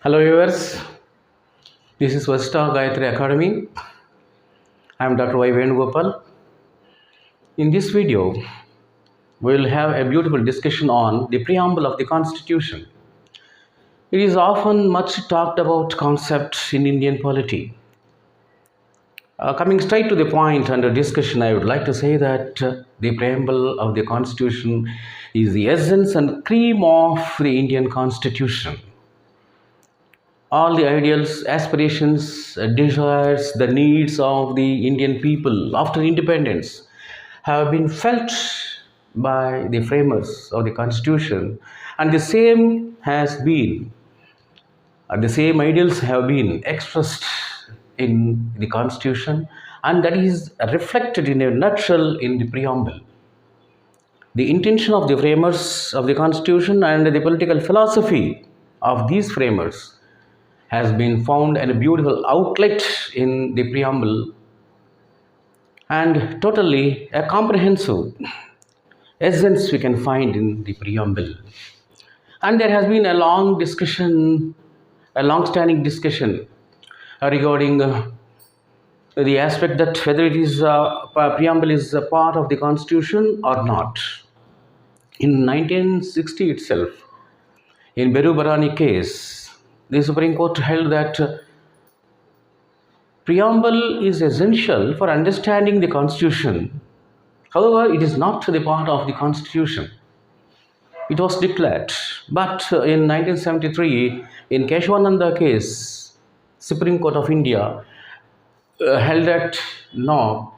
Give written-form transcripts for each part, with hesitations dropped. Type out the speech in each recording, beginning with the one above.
Hello viewers, this is VASISTA GAYATRI Academy. I am Dr. YVENUGOPAL. In this video, we will have a beautiful discussion on the preamble of the Constitution. It is often much talked about concept in Indian polity. Coming straight to the point under discussion, I would like to say that the preamble of the Constitution is the essence and cream of the Indian Constitution. All the ideals, aspirations, desires, the needs of the Indian people after independence have been felt by the framers of the Constitution, and the same ideals have been expressed in the Constitution, and that is reflected in a nutshell in the preamble. The intention of the framers of the Constitution and the political philosophy of these framers has been found in a beautiful outlet in the preamble, and totally a comprehensive essence we can find in the preamble. And there has been a long-standing discussion regarding the aspect that whether it is preamble is a part of the Constitution or not. In 1960 itself, in Beru Barani case, the Supreme Court held that preamble is essential for understanding the Constitution. However, it is not the part of the Constitution. It was declared. But in 1973, in Keshavananda case, Supreme Court of India held that no,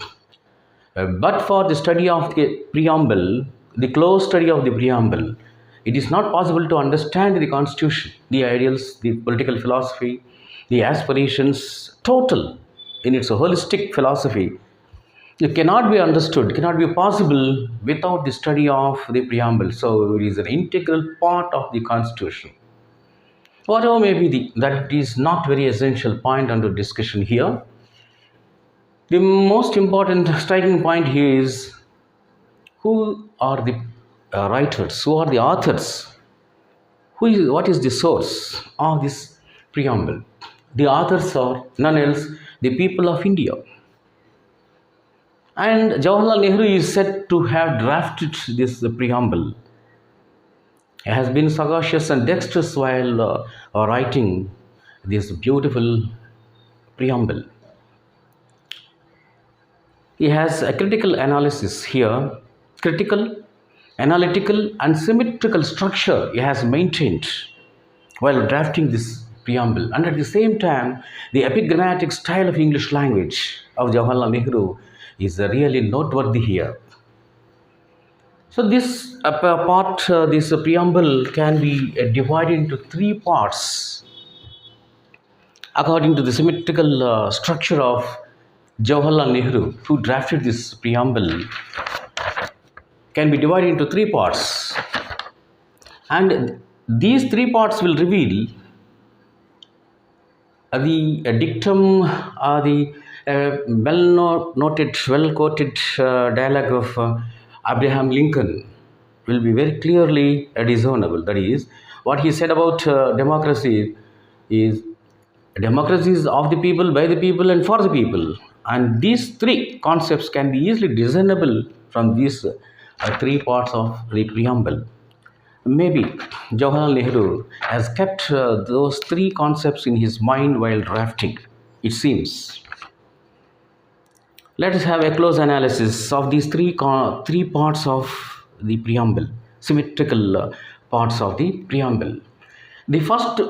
but for the study of the preamble, the close study of the preamble, it is not possible to understand the Constitution, the ideals, the political philosophy, the aspirations, total in its holistic philosophy. It cannot be understood, cannot be possible without the study of the preamble. So it is an integral part of the Constitution. Whatever may be that is not very essential point under discussion here. The most important striking point here is who are the writers, who are the authors, what is the source of this preamble. The authors are none else the people of India. And Jawaharlal Nehru is said to have drafted this preamble. He has been sagacious and dexterous while writing this beautiful preamble. He has a critical analysis here, critical, analytical and symmetrical structure he has maintained while drafting this preamble. And at the same time, the epigrammatic style of English language of Jawaharlal Nehru is really noteworthy here. So this this preamble can be divided into three parts according to the symmetrical structure of Jawaharlal Nehru, who drafted this preamble. Can be divided into three parts, and these three parts will reveal the dictum, the well-noted, well-quoted dialogue of Abraham Lincoln will be very clearly discernible. That is, what he said about democracy is of the people, by the people and for the people. And these three concepts can be easily discernible from these three parts of the preamble. Maybe Jawaharlal Nehru has kept those three concepts in his mind while drafting, it seems. Let us have a close analysis of these three parts of the preamble, symmetrical parts of the preamble. The first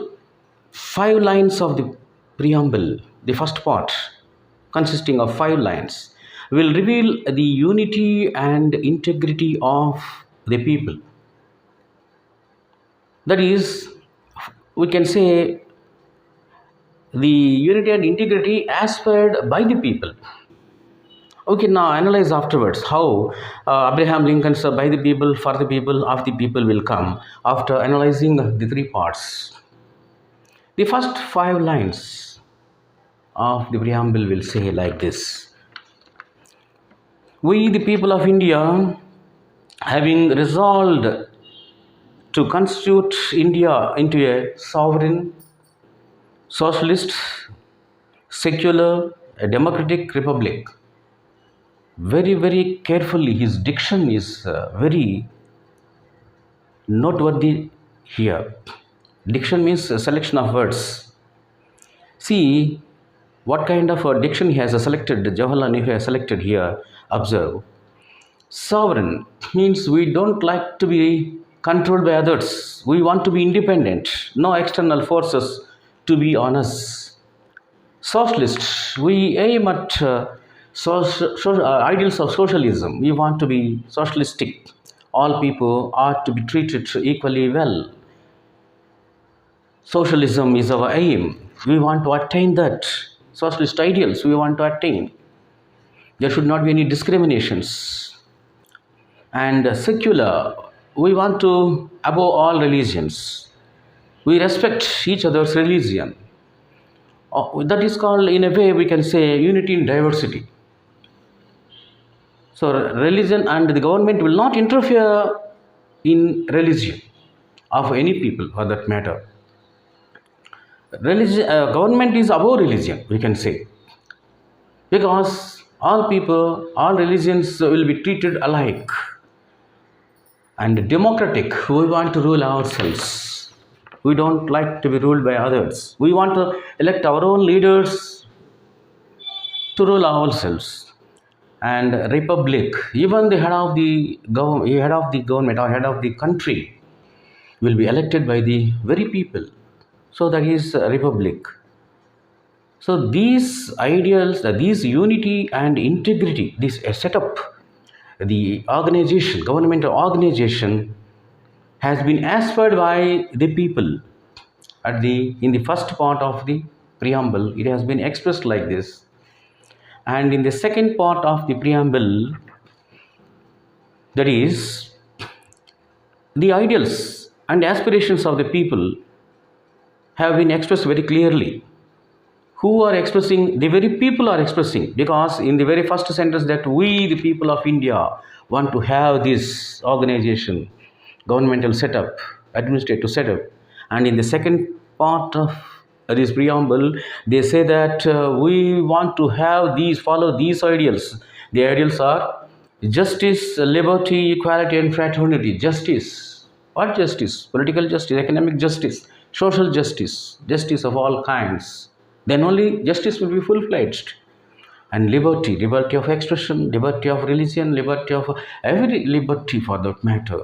5 lines of the preamble, the first part consisting of 5 lines, will reveal the unity and integrity of the people. That is, we can say the unity and integrity aspired by the people. We can now analyze afterwards how Abraham Lincoln's by the people, for the people, of the people will come after analyzing the three parts. The first 5 lines of the preamble will say like this: we, the people of India, having resolved to constitute India into a sovereign, socialist, secular, a democratic republic. Very, very carefully, his diction is very noteworthy here. Diction means a selection of words. See what kind of a diction he has selected, Jawaharlal Nehru has selected here. Observe. Sovereign means we don't like to be controlled by others. We want to be independent, no external forces to be on us. Socialist, we aim at ideals of socialism. We want to be socialistic. All people are to be treated equally well. Socialism is our aim. We want to attain that. Socialist ideals we want to attain. There should not be any discriminations. And secular, we want to above all religions. We respect each other's religion. That is called, in a way, we can say unity in diversity. So religion and the government will not interfere in religion of any people for that matter. Government is above religion, we can say, because all people, all religions will be treated alike. And democratic, we want to rule ourselves. We don't like to be ruled by others. We want to elect our own leaders to rule ourselves. And republic, even the head of the government or head of the country will be elected by the very people. So that is republic. So these ideals, these unity and integrity, this setup, the organization, governmental organization has been aspired by the people. In the first part of the preamble, it has been expressed like this. And in the second part of the preamble, that is, the ideals and aspirations of the people have been expressed very clearly. Who are expressing? The very people are expressing, because in the very first sentence that we, the people of India, want to have this organization, governmental setup, administrative setup. And in the second part of this preamble, they say that we want to have follow these ideals. The ideals are justice, liberty, equality and fraternity. Justice. What justice? Political justice, economic justice, social justice, justice of all kinds. Then only justice will be full-fledged. And liberty, liberty of expression, liberty of religion, liberty of every liberty for that matter.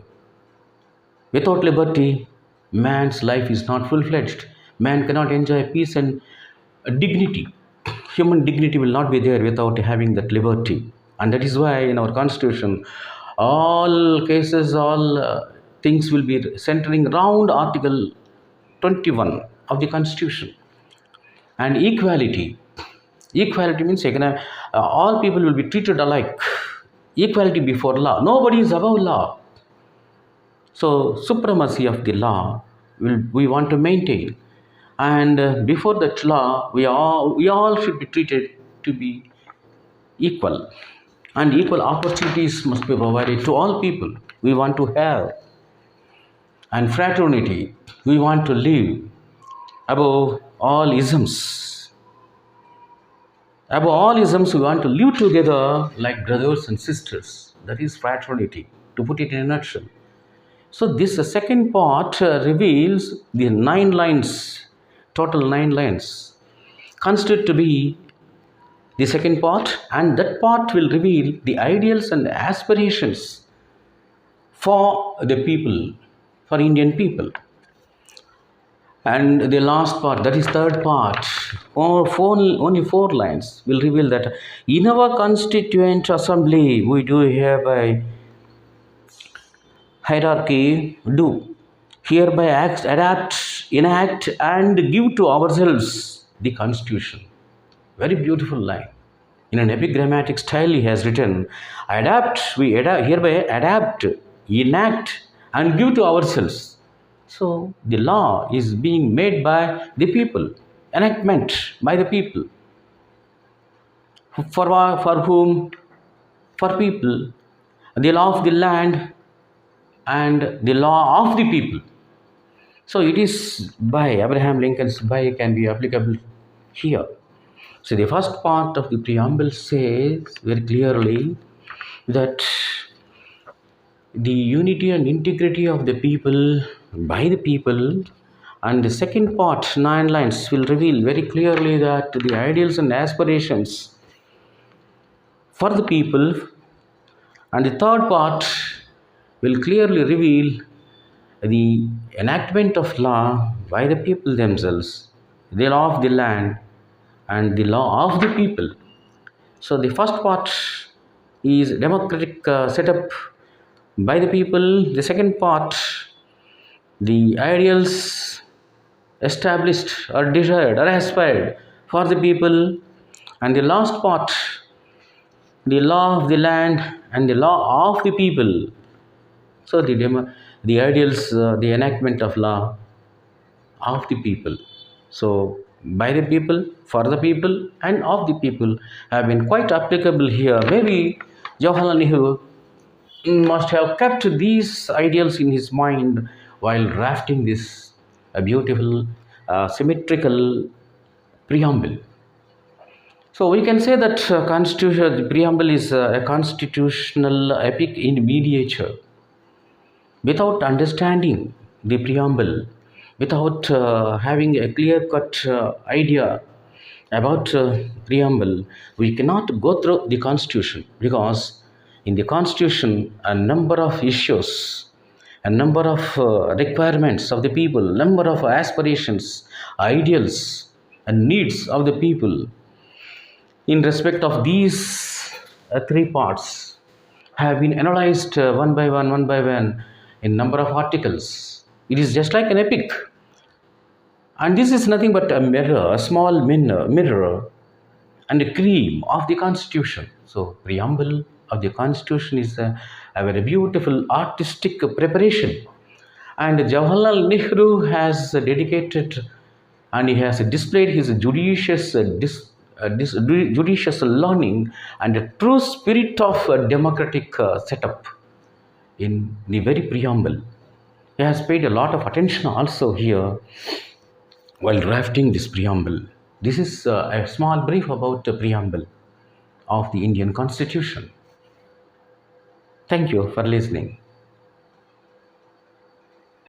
Without liberty, man's life is not full-fledged. Man cannot enjoy peace and dignity. Human dignity will not be there without having that liberty. And that is why in our constitution, all cases, all things will be centering around Article 21 of the constitution. And equality. Equality means all people will be treated alike. Equality before law. Nobody is above law. So supremacy of the law we want to maintain. And before that law, we all should be treated to be equal. And equal opportunities must be provided to all people we want to have. And fraternity, we want to live above all isms. Above all isms, we want to live together like brothers and sisters. That is fraternity, to put it in a nutshell. So this second part reveals the 9 lines, total 9 lines, constitute to be the second part, and that part will reveal the ideals and aspirations for the people, for Indian people. And the last part, that is third part, only 4 lines, will reveal that in our Constituent Assembly, we do hereby hierarchy do hereby adapt, enact and give to ourselves the Constitution. Very beautiful line. In an epigrammatic style he has written, hereby adapt, enact and give to ourselves. So the law is being made by the people, enactment by the people. For whom? For people. The law of the land and the law of the people. So it is by Abraham Lincoln's by can be applicable here. So the first part of the preamble says very clearly that the unity and integrity of the people by the people, and the second part, 9 lines, will reveal very clearly that the ideals and aspirations for the people, and the third part will clearly reveal the enactment of law by the people themselves, the law of the land and the law of the people. So the first part is democratic setup by the people. The second part, the ideals established or desired or aspired for the people, and the last part, the law of the land and the law of the people. So the ideals, the enactment of law of the people. So by the people, for the people, and of the people have been quite applicable here. Maybe Jawaharlal Nehru must have kept these ideals in his mind while drafting this beautiful, symmetrical preamble. So we can say that constitution, the preamble is a constitutional epic in miniature. Without understanding the preamble, without having a clear-cut idea about preamble, we cannot go through the constitution, because in the constitution a number of issues, a number of requirements of the people, number of aspirations, ideals and needs of the people in respect of these three parts have been analyzed one by one in number of articles. It is just like an epic, and this is nothing but a mirror, a small mirror and a cream of the Constitution. So preamble of the Constitution is a very beautiful artistic preparation, and Jawaharlal Nehru has dedicated and he has displayed his judicious learning and a true spirit of democratic setup in the very preamble. He has paid a lot of attention also here while drafting this preamble. This is a small brief about the preamble of the Indian Constitution. Thank you for listening.